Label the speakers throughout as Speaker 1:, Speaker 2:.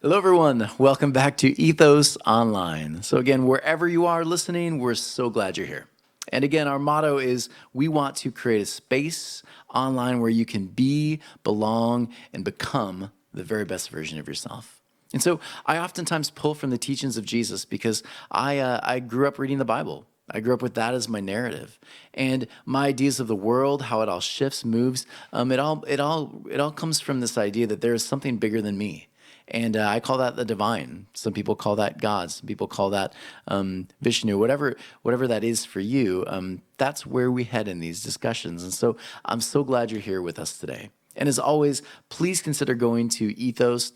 Speaker 1: Hello, everyone. Welcome back to Ethos Online. So again, wherever you are listening, we're so glad you're here. And again, our motto is we want to create a space online where you can be, belong, and become the very best version of yourself. And so I oftentimes pull from the teachings of Jesus because I grew up reading the Bible. I grew up with that as my narrative, and my ideas of the world, how it all shifts, moves. It all comes from this idea that there is something bigger than me, and I call that the divine. Some people call that God. Some people call that Vishnu. Whatever that is for you. That's where we head in these discussions, and so I'm so glad you're here with us today. And as always, please consider going to ethos-church.org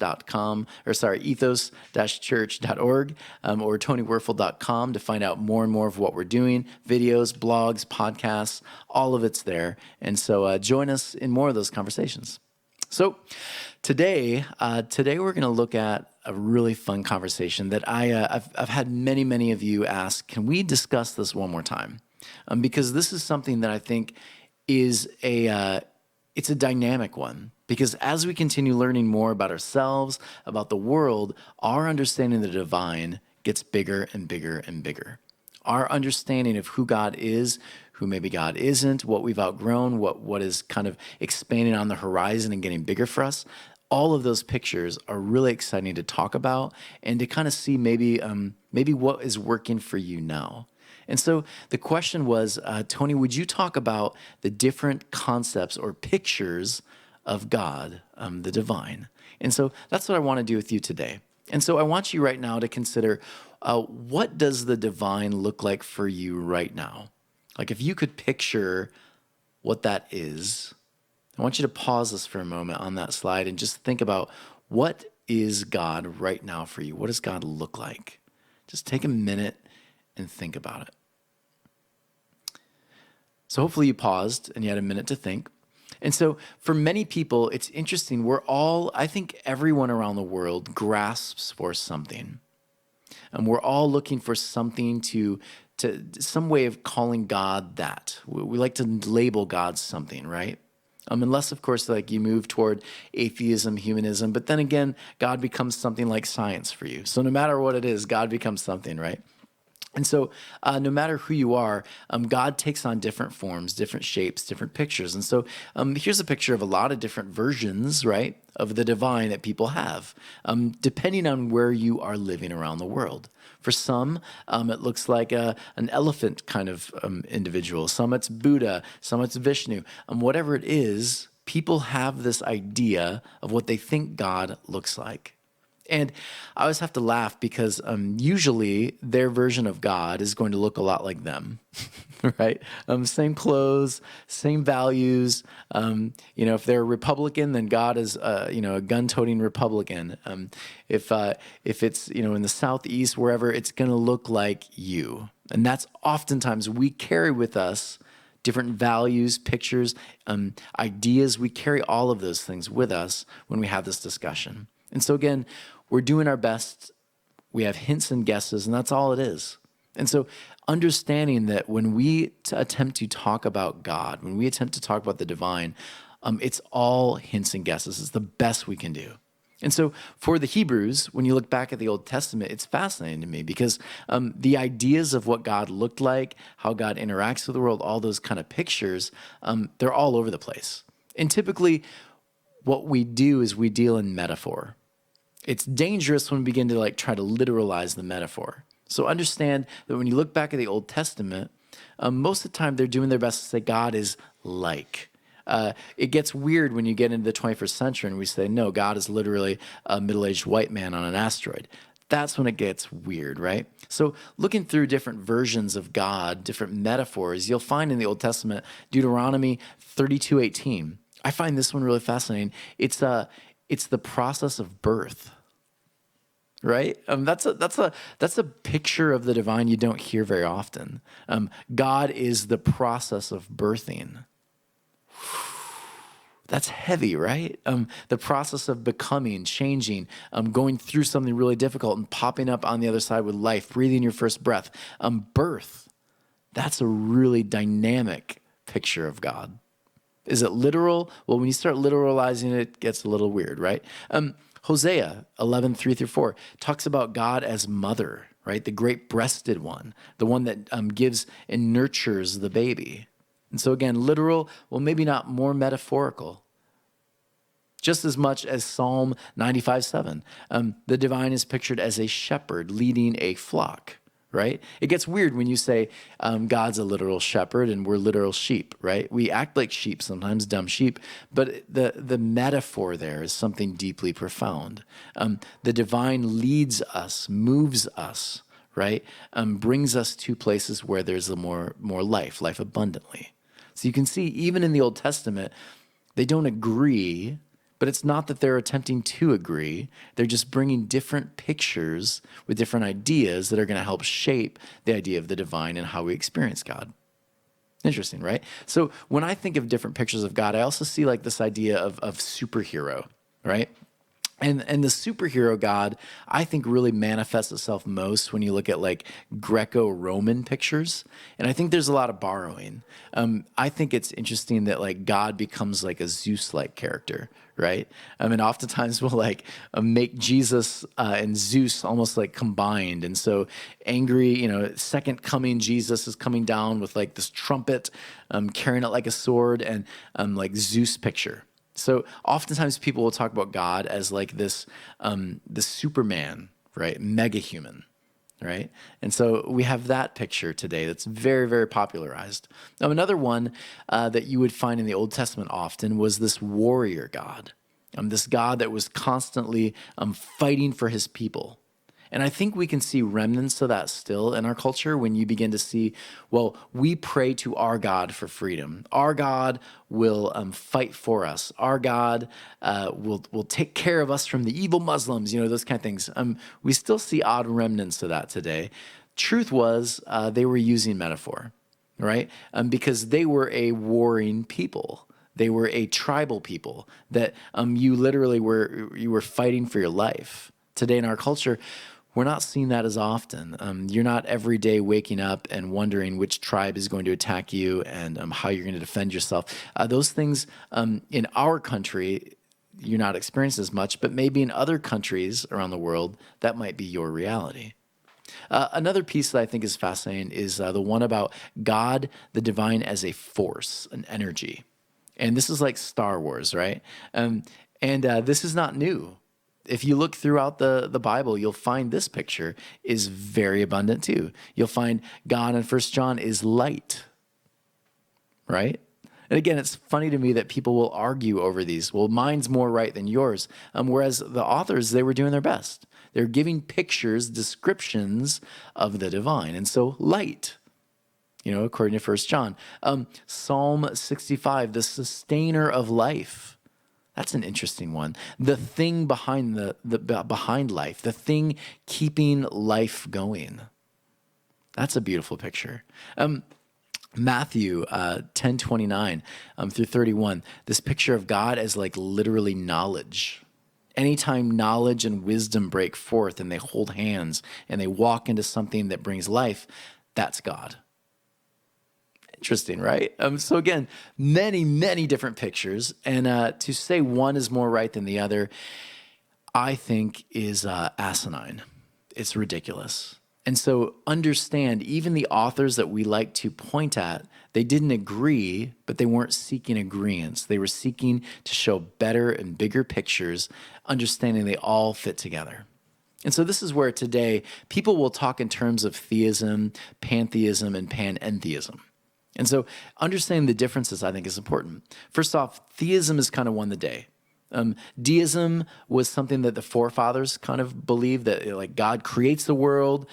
Speaker 1: or tonywerfel.com to find out more and more of what we're doing, videos, blogs, podcasts, all of it's there. And so join us in more of those conversations. So today we're going to look at a really fun conversation that I've had many of you ask, can we discuss this one more time? Because this is something that I think is it's a dynamic one, because as we continue learning more about ourselves, about the world, our understanding of the divine gets bigger and bigger and bigger. Our understanding of who God is, who maybe God isn't, what we've outgrown, what is kind of expanding on the horizon and getting bigger for us, all of those pictures are really exciting to talk about and to kind of see maybe what is working for you now. And so the question was, Tony, would you talk about the different concepts or pictures of God, the divine? And so that's what I want to do with you today. And so I want you right now to consider, what does the divine look like for you right now? Like if you could picture what that is, I want you to pause this for a moment on that slide and just think about, what is God right now for you? What does God look like? Just take a minute and think about it. So hopefully you paused and you had a minute to think. And so for many people, it's interesting. I think everyone around the world grasps for something. And we're all looking for something to some way of calling God that. We like to label God something, right? Unless, of course, like you move toward atheism, humanism, but then again, God becomes something like science for you. So no matter what it is, God becomes something, right? And so no matter who you are, God takes on different forms, different shapes, different pictures. And so here's a picture of a lot of different versions, right, of the divine that people have, depending on where you are living around the world. For some, it looks like an elephant kind of individual. Some it's Buddha, some it's Vishnu. Whatever it is, people have this idea of what they think God looks like. And I always have to laugh because usually their version of God is going to look a lot like them, right? Same clothes, same values. If they're a Republican, then God is, a gun-toting Republican. If it's, in the Southeast, wherever, it's going to look like you. And that's oftentimes we carry with us different values, pictures, ideas. We carry all of those things with us when we have this discussion. And so again, we're doing our best. We have hints and guesses, and that's all it is. And so understanding that when we attempt to talk about God, when we attempt to talk about the divine, it's all hints and guesses. It's the best we can do. And so for the Hebrews, when you look back at the Old Testament, it's fascinating to me because the ideas of what God looked like, how God interacts with the world, all those kind of pictures, they're all over the place. And typically what we do is we deal in metaphor. It's dangerous when we begin to try to literalize the metaphor. So understand that when you look back at the Old Testament, most of the time they're doing their best to say God is like. It gets weird when you get into the 21st century and we say, no, God is literally a middle-aged white man on an asteroid. That's when it gets weird, right? So looking through different versions of God, different metaphors, you'll find in the Old Testament, Deuteronomy 32:18. I find this one really fascinating. It's the process of birth, right? That's a picture of the divine you don't hear very often. God is the process of birthing. That's heavy, right? The process of becoming, changing, going through something really difficult and popping up on the other side with life, breathing your first breath. Birth, that's a really dynamic picture of God. Is it literal? Well, when you start literalizing it, it gets a little weird, right? Hosea 11:3-4 talks about God as mother, right? The great breasted one, the one that gives and nurtures the baby. And so again, literal, well, maybe not, more metaphorical. Just as much as Psalm 95:7. The divine is pictured as a shepherd leading a flock, right? It gets weird when you say God's a literal shepherd and we're literal sheep, right? We act like sheep sometimes, dumb sheep, but the metaphor there is something deeply profound. The divine leads us, moves us, right? Brings us to places where there's more life abundantly. So you can see even in the Old Testament, they don't agree. But it's not that they're attempting to agree. They're just bringing different pictures with different ideas that are going to help shape the idea of the divine and how we experience God. Interesting, right? So when I think of different pictures of God, I also see like this idea of superhero, right? And the superhero God, I think, really manifests itself most when you look at like Greco-Roman pictures. And I think there's a lot of borrowing. I think it's interesting that like God becomes like a Zeus-like character, right? I mean, oftentimes we'll like make Jesus and Zeus almost like combined. And so angry, second coming Jesus is coming down with like this trumpet, carrying it like a sword, and like Zeus picture. So oftentimes people will talk about God as like this, the Superman, right? Mega human, right? And so we have that picture today that's very, very popularized. Now, another one that you would find in the Old Testament often was this warrior God, this God that was constantly fighting for his people. And I think we can see remnants of that still in our culture when you begin to see, well, we pray to our God for freedom. Our God will fight for us. Our God will take care of us from the evil Muslims, those kind of things. We still see odd remnants of that today. Truth was they were using metaphor, right? Because they were a warring people. They were a tribal people that you literally were fighting for your life. Today in our culture, we're not seeing that as often. You're not every day waking up and wondering which tribe is going to attack you and how you're going to defend yourself. Those things in our country, you're not experiencing as much, but maybe in other countries around the world, that might be your reality. Another piece that I think is fascinating is the one about God, the divine, as a force, an energy. And this is like Star Wars, right? And this is not new. If you look throughout the Bible, you'll find this picture is very abundant too. You'll find God in 1 John is light, right? And again, it's funny to me that people will argue over these. Well, mine's more right than yours. Whereas the authors, they were doing their best. They're giving pictures, descriptions of the divine. And so light, according to 1 John. Psalm 65, the sustainer of life. That's an interesting one. The thing behind behind life, the thing keeping life going. That's a beautiful picture. Matthew 10:29 through 31. This picture of God as like literally knowledge. Anytime knowledge and wisdom break forth and they hold hands and they walk into something that brings life, that's God. Interesting, right? So again, many, many different pictures. And to say one is more right than the other, I think is asinine. It's ridiculous. And so understand, even the authors that we like to point at, they didn't agree, but they weren't seeking agreements. They were seeking to show better and bigger pictures, understanding they all fit together. And so this is where today people will talk in terms of theism, pantheism, and panentheism. And so understanding the differences, I think, is important. First off, theism is kind of won the day. Deism was something that the forefathers kind of believed that like God creates the world,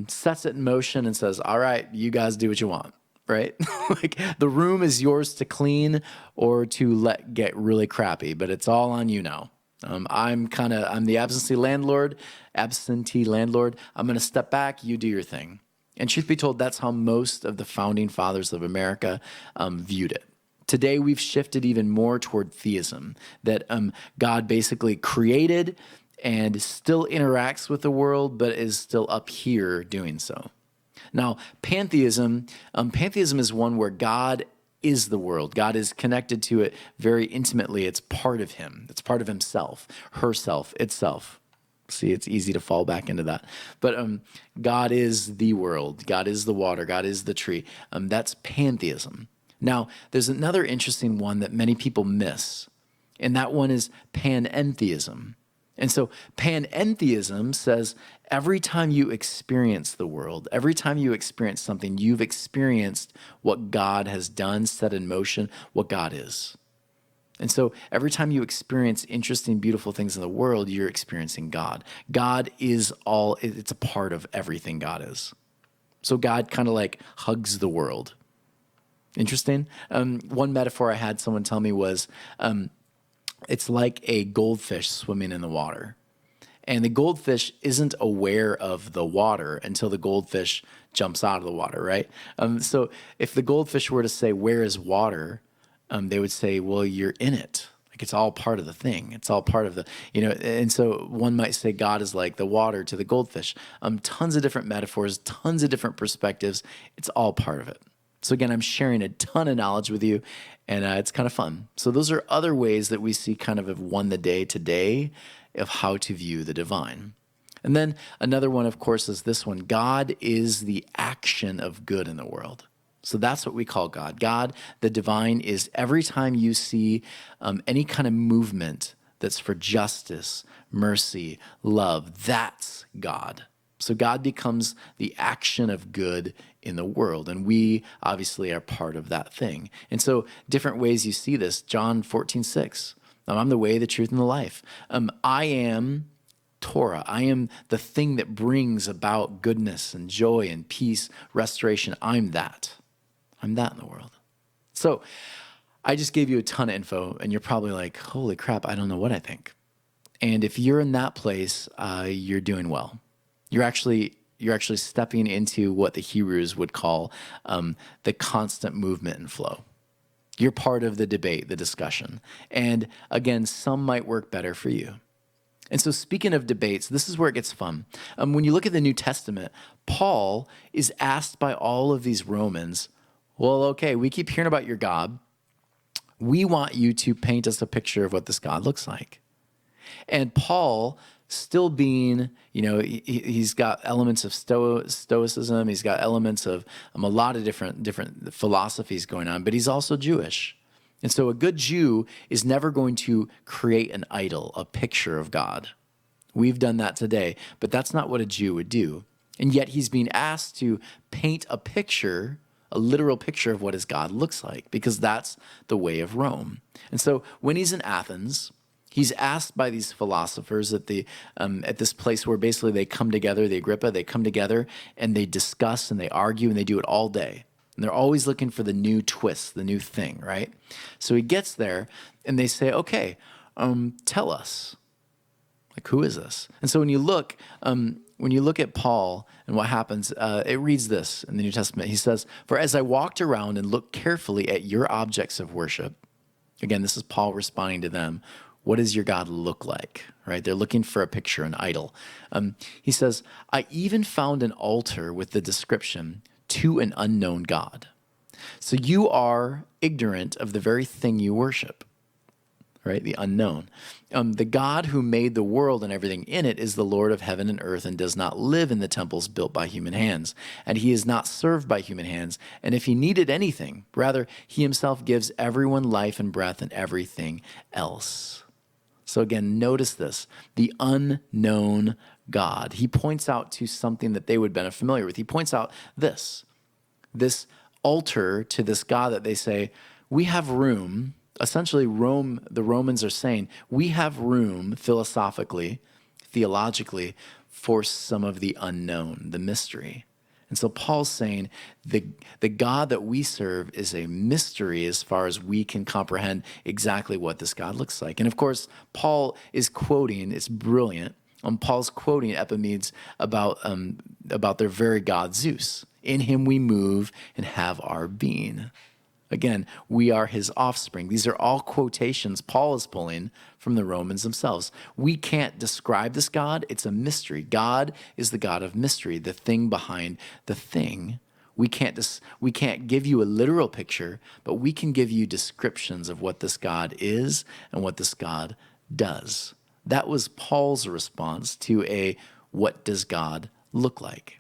Speaker 1: sets it in motion and says, all right, you guys do what you want, right? Like the room is yours to clean or to let get really crappy, but it's all on you now. I'm the absentee landlord. I'm going to step back. You do your thing. And truth be told, that's how most of the founding fathers of America viewed it. Today, we've shifted even more toward theism, that God basically created and still interacts with the world, but is still up here doing so. Now, pantheism is one where God is the world. God is connected to it very intimately. It's part of him. It's part of himself, herself, itself. See, it's easy to fall back into that. But God is the world. God is the water. God is the tree. That's pantheism. Now, there's another interesting one that many people miss, and that one is panentheism. And so panentheism says every time you experience the world, every time you experience something, you've experienced what God has done, set in motion, what God is. And so every time you experience interesting, beautiful things in the world, you're experiencing God. God is all, it's a part of everything God is. So God kind of like hugs the world. Interesting. One metaphor I had someone tell me was, it's like a goldfish swimming in the water. And the goldfish isn't aware of the water until the goldfish jumps out of the water, right? So if the goldfish were to say, where is water? They would say, well, you're in it. Like it's all part of the thing. It's all part of the, and so one might say God is like the water to the goldfish. Tons of different metaphors, tons of different perspectives. It's all part of it. So again, I'm sharing a ton of knowledge with you, and it's kind of fun. So those are other ways that we see kind of have won the day today of how to view the divine. And then another one, of course, is this one. God is the action of good in the world. So that's what we call God. God, the divine, is every time you see any kind of movement that's for justice, mercy, love, that's God. So God becomes the action of good in the world, and we obviously are part of that thing. And so different ways you see this. John 14:6, I'm the way, the truth, and the life. I am Torah. I am the thing that brings about goodness and joy and peace, restoration. I'm that. I'm that in the world. So I just gave you a ton of info, and you're probably like, holy crap, I don't know what I think. And if you're in that place, you're doing well. You're actually stepping into what the Hebrews would call the constant movement and flow. You're part of the debate, the discussion. And again, some might work better for you. And so speaking of debates, this is where it gets fun. When you look at the New Testament, Paul is asked by all of these Romans, well, okay, we keep hearing about your God. We want you to paint us a picture of what this God looks like. And Paul, still being, he's got elements of stoicism. He's got elements of a lot of different philosophies going on, but he's also Jewish. And so a good Jew is never going to create an idol, a picture of God. We've done that today, but that's not what a Jew would do. And yet he's being asked to paint a picture, a literal picture of what his God looks like, because that's the way of Rome. And so when he's in Athens, he's asked by these philosophers at this place where basically they come together, the Agrippa, they come together and they discuss and they argue and they do it all day. And they're always looking for the new twist, the new thing, right? So he gets there and they say, okay, tell us, like, who is this? And so when you look at Paul and what happens, it reads this in the New Testament. He says, for as I walked around and looked carefully at your objects of worship, again, this is Paul responding to them, what does your God look like, right? They're looking for a picture, an idol. He says, I even found an altar with the description, to an unknown God. So you are ignorant of the very thing you worship, right? The unknown. The God who made the world and everything in it is the Lord of heaven and earth and does not live in the temples built by human hands. And he is not served by human hands. And if he needed anything, rather, he himself gives everyone life and breath and everything else. So again, notice this, the unknown God. He points out to something that they would have been familiar with. He points out this altar to this God that they say, we have room. Essentially, the Romans are saying, we have room philosophically, theologically, for some of the unknown, the mystery. And so Paul's saying the God that we serve is a mystery as far as we can comprehend exactly what this God looks like. And of course, Paul is quoting, it's brilliant, Paul's quoting Epimenides about their very God Zeus. In him we move and have our being. Again, we are his offspring. These are all quotations Paul is pulling from the Romans themselves. We can't describe this God. It's a mystery. God is the God of mystery, the thing behind the thing, We can't give you a literal picture, but we can give you descriptions of what this God is and what this God does. That was Paul's response to a what does God look like?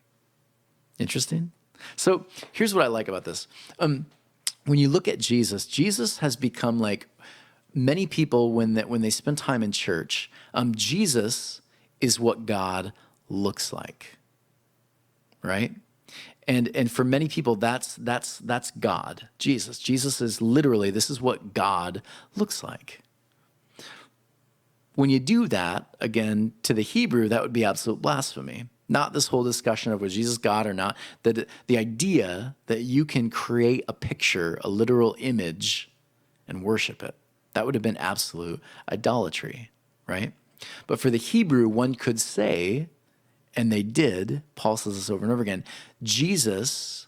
Speaker 1: Interesting. So here's what I like about this. When you look at Jesus, Jesus has become like many people when they spend time in church. Jesus is what God looks like, right? And for many people, that's God, Jesus. Jesus is literally, this is what God looks like. When you do that, again, to the Hebrew, that would be absolute blasphemy. Not this whole discussion of was Jesus God or not. The idea that you can create a picture, a literal image, and worship it. That would have been absolute idolatry, right? But for the Hebrew, one could say, and they did, Paul says this over and over again, Jesus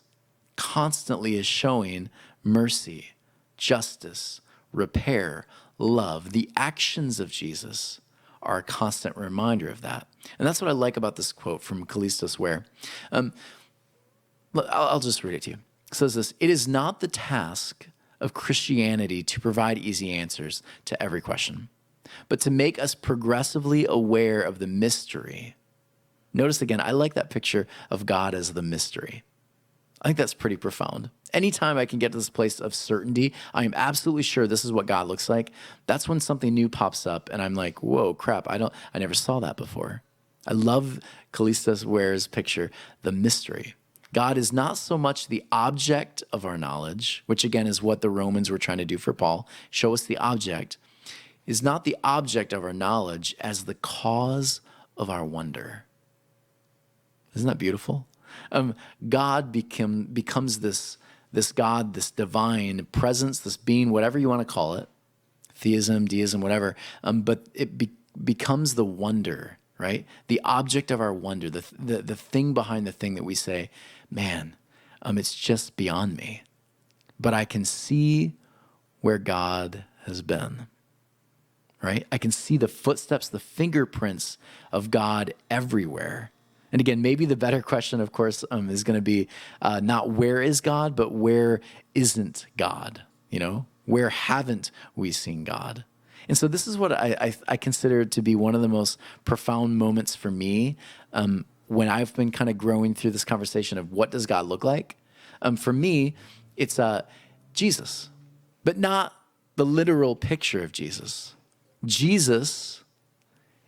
Speaker 1: constantly is showing mercy, justice, repair, love. The actions of Jesus are a constant reminder of that. And that's what I like about this quote from Callistus Ware. I'll just read it to you. It says this, "It is not the task of Christianity to provide easy answers to every question, but to make us progressively aware of the mystery." Notice again, I like that picture of God as the mystery. I think that's pretty profound. Anytime I can get to this place of certainty, I am absolutely sure this is what God looks like. That's when something new pops up and I'm like, whoa, crap, I never saw that before. I love Callistus Ware's picture, the mystery. God is not so much the object of our knowledge, which again is what the Romans were trying to do for Paul, show us the object, is not the object of our knowledge as the cause of our wonder. Isn't that beautiful? God becomes this God, this divine presence, this being, whatever you want to call it, theism, deism, whatever, but it becomes the wonder, right? The object of our wonder, the thing behind the thing that we say, man, it's just beyond me. But I can see where God has been, right? I can see the footsteps, the fingerprints of God everywhere. And again, maybe the better question, of course, is going to be not where is God, but where isn't God? You know, where haven't we seen God? And so this is what I consider to be one of the most profound moments for me when I've been kind of growing through this conversation of what does God look like? For me, it's Jesus, but not the literal picture of Jesus. Jesus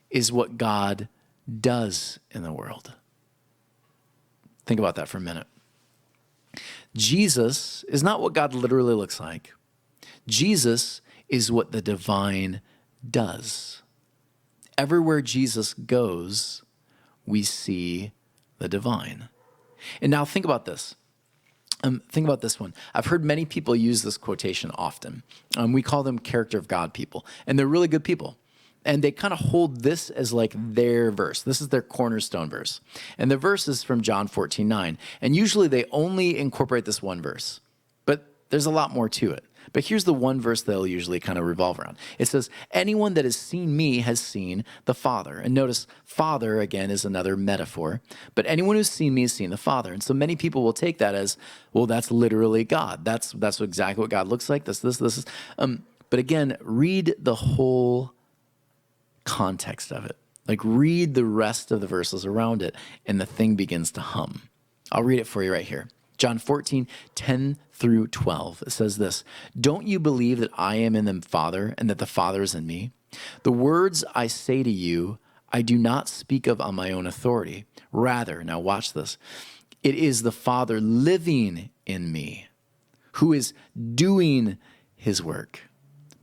Speaker 1: is what God does in the world. Think about that for a minute. Jesus is not what God literally looks like. Jesus is what the divine does. Everywhere Jesus goes, we see the divine. And now think about this. Think about this one. I've heard many people use this quotation often. We call them character of God people, and they're really good people. And they kind of hold this as like their verse. This is their cornerstone verse. And the verse is from John 14:9. And usually they only incorporate this one verse, but there's a lot more to it. But here's the one verse they'll usually kind of revolve around. It says, "Anyone that has seen me has seen the Father." And notice, Father, again, is another metaphor. But anyone who's seen me has seen the Father. And so many people will take that as, well, that's literally God. That's exactly what God looks like. This is. But again, read the whole context of it. Like read the rest of the verses around it, and the thing begins to hum. I'll read it for you right here. John 14:10-12. It says this, "Don't you believe that I am in the Father and that the Father is in me? The words I say to you, I do not speak of on my own authority. Rather," now watch this, "it is the Father living in me who is doing his work.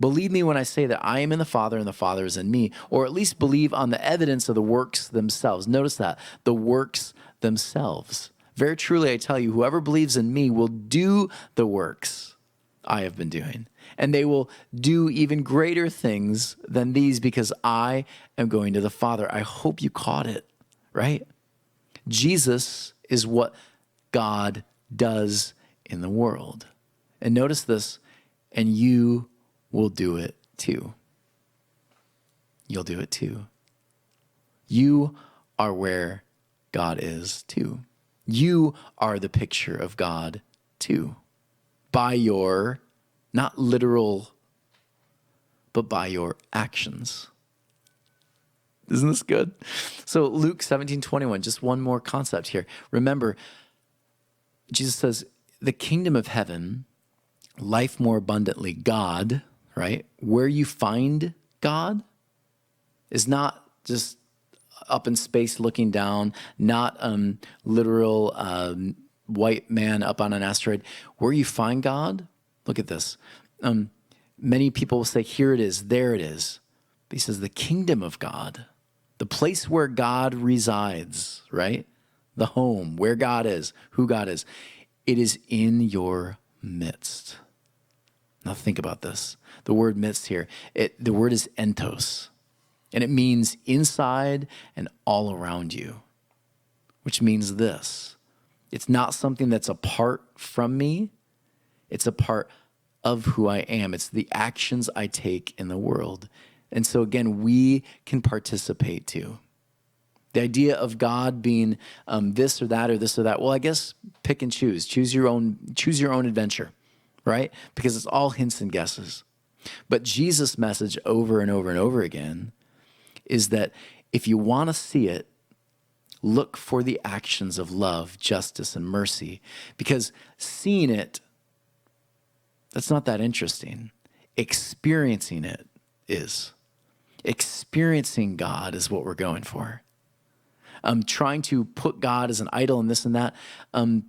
Speaker 1: Believe me when I say that I am in the Father and the Father is in me," or at least believe on the evidence of the works themselves. Notice that, the works themselves. "Very truly, I tell you, whoever believes in me will do the works I have been doing, and they will do even greater things than these because I am going to the Father." I hope you caught it, right? Jesus is what God does in the world. And notice this, and you will do it too. You'll do it too. You are where God is too. You are the picture of God too, by your, not literal, but by your actions. Isn't this good? So Luke 17:21, just one more concept here. Remember, Jesus says, the kingdom of heaven, life more abundantly, God, right? Where you find God is not just up in space looking down, not literal white man up on an asteroid. Where you find God, look at this. Many people will say, here it is, there it is. But he says the kingdom of God, the place where God resides, right? The home, where God is, who God is. It is in your midst. Now think about this. The word midst here, the word is entos, and it means inside and all around you, which means this. It's not something that's apart from me. It's a part of who I am. It's the actions I take in the world. And so again, we can participate too. The idea of God being this or that or this or that, well, I guess pick and choose. Choose your own adventure, right? Because it's all hints and guesses. But Jesus' message over and over and over again is that if you want to see it, look for the actions of love, justice, and mercy. Because seeing it, that's not that interesting. Experiencing it is. Experiencing God is what we're going for. Trying to put God as an idol and this and that,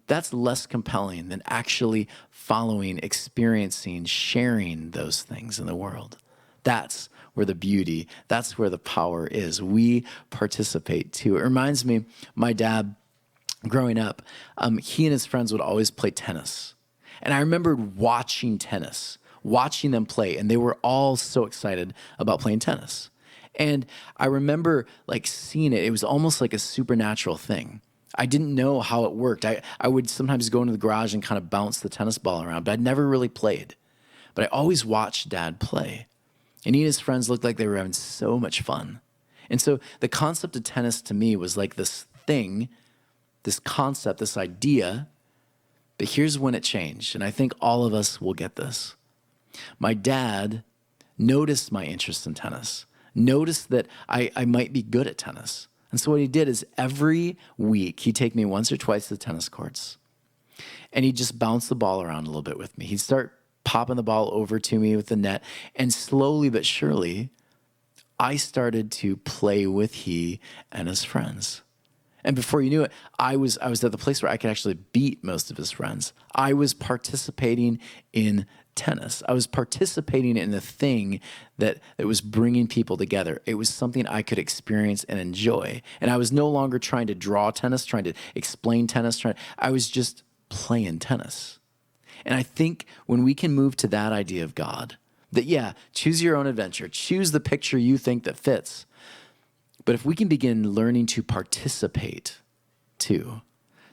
Speaker 1: that's less compelling than actually following, experiencing, sharing those things in the world. That's where the beauty, that's where the power is. We participate too. It reminds me, my dad, growing up, he and his friends would always play tennis. And I remembered watching tennis, watching them play, and they were all so excited about playing tennis. And I remember like seeing it. It was almost like a supernatural thing. I didn't know how it worked. I would sometimes go into the garage and kind of bounce the tennis ball around, but I'd never really played. But I always watched Dad play. And he and his friends looked like they were having so much fun. And so the concept of tennis to me was like this thing, this concept, this idea. But here's when it changed. And I think all of us will get this. My dad noticed my interest in tennis. Noticed that I might be good at tennis. And so what he did is every week, he'd take me once or twice to the tennis courts, and he'd just bounce the ball around a little bit with me. He'd start popping the ball over to me with the net, and slowly but surely, I started to play with he and his friends. And before you knew it, I was at the place where I could actually beat most of his friends. I was participating in tennis. I was participating in a thing that was bringing people together. It was something I could experience and enjoy. And I was no longer trying to draw tennis, trying to explain tennis. I was just playing tennis. And I think when we can move to that idea of God, that yeah, choose your own adventure, choose the picture you think that fits. But if we can begin learning to participate too,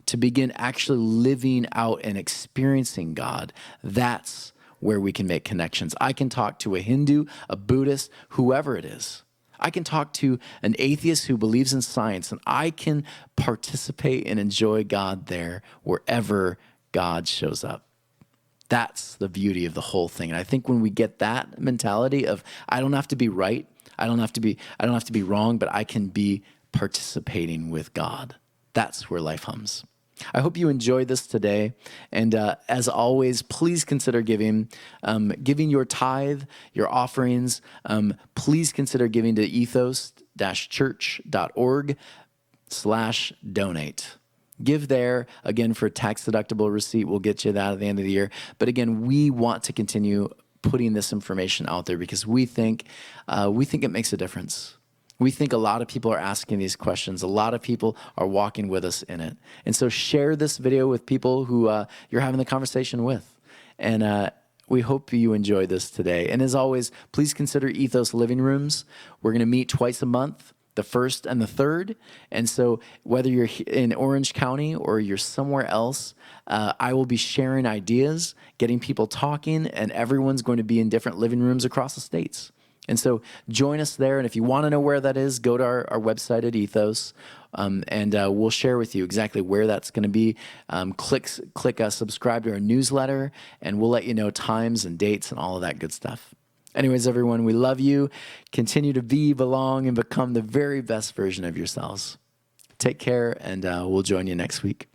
Speaker 1: to begin actually living out and experiencing God, that's where we can make connections. I can talk to a Hindu, a Buddhist, whoever it is. I can talk to an atheist who believes in science, and I can participate and enjoy God there wherever God shows up. That's the beauty of the whole thing. And I think when we get that mentality of I don't have to be right, I don't have to be wrong, but I can be participating with God. That's where life hums. I hope you enjoyed this today. And as always, please consider giving your tithe, your offerings. Please consider giving to ethos-church.org/donate. Give there, again, for tax-deductible receipt. We'll get you that at the end of the year. But again, we want to continue putting this information out there because we think it makes a difference. We think a lot of people are asking these questions. A lot of people are walking with us in it. And so share this video with people who you're having the conversation with. And we hope you enjoyed this today. And as always, please consider Ethos Living Rooms. We're going to meet twice a month, the 1st and the 3rd. And so whether you're in Orange County or you're somewhere else, I will be sharing ideas, getting people talking, and everyone's going to be in different living rooms across the states. And so join us there. And if you want to know where that is, go to our website at Ethos, and we'll share with you exactly where that's going to be. Click subscribe to our newsletter, and we'll let you know times and dates and all of that good stuff. Anyways, everyone, we love you. Continue to be, belong, and become the very best version of yourselves. Take care, and we'll join you next week.